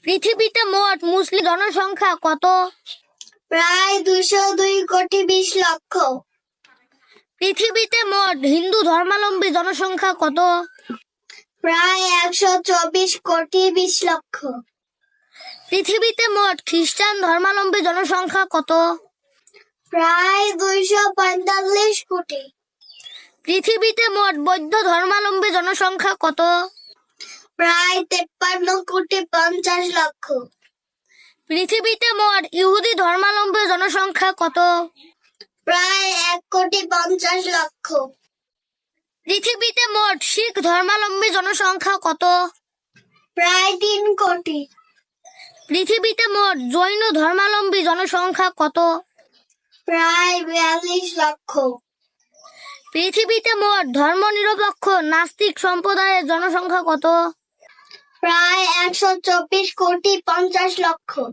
পৃথিবীতে মোট মুসলিম জনসংখ্যা কত? প্রায় 202,20,00,000। পৃথিবীতে মোট হিন্দু ধর্মাবলম্বী জনসংখ্যা কত? প্রায় 124,20,00,000। পৃথিবীতে মোট খ্রিস্টান ধর্মাবলম্বী জনসংখ্যা কত? প্রায় 245 কোটি। পৃথিবীতে মোট বৌদ্ধ ধর্মাবলম্বী জনসংখ্যা কত? প্রায় 53,50,00,000। পৃথিবীতে মোট ইহুদি ধর্মাবলম্বী জনসংখ্যা কত? প্রায় 1,50,00,000। পৃথিবীতে মোট শিখ ধর্মাবলম্বী জনসংখ্যা কত? প্রায় 3 কোটি। পৃথিবীতে মোট জৈন ধর্মাবলম্বী জনসংখ্যা কত? প্রায় 42 লক্ষ। পৃথিবীতে মোট ধর্মনিরপেক্ষ নাস্তিক সম্প্রদায়ের জনসংখ্যা কত? প্রায় 124,50,00,000।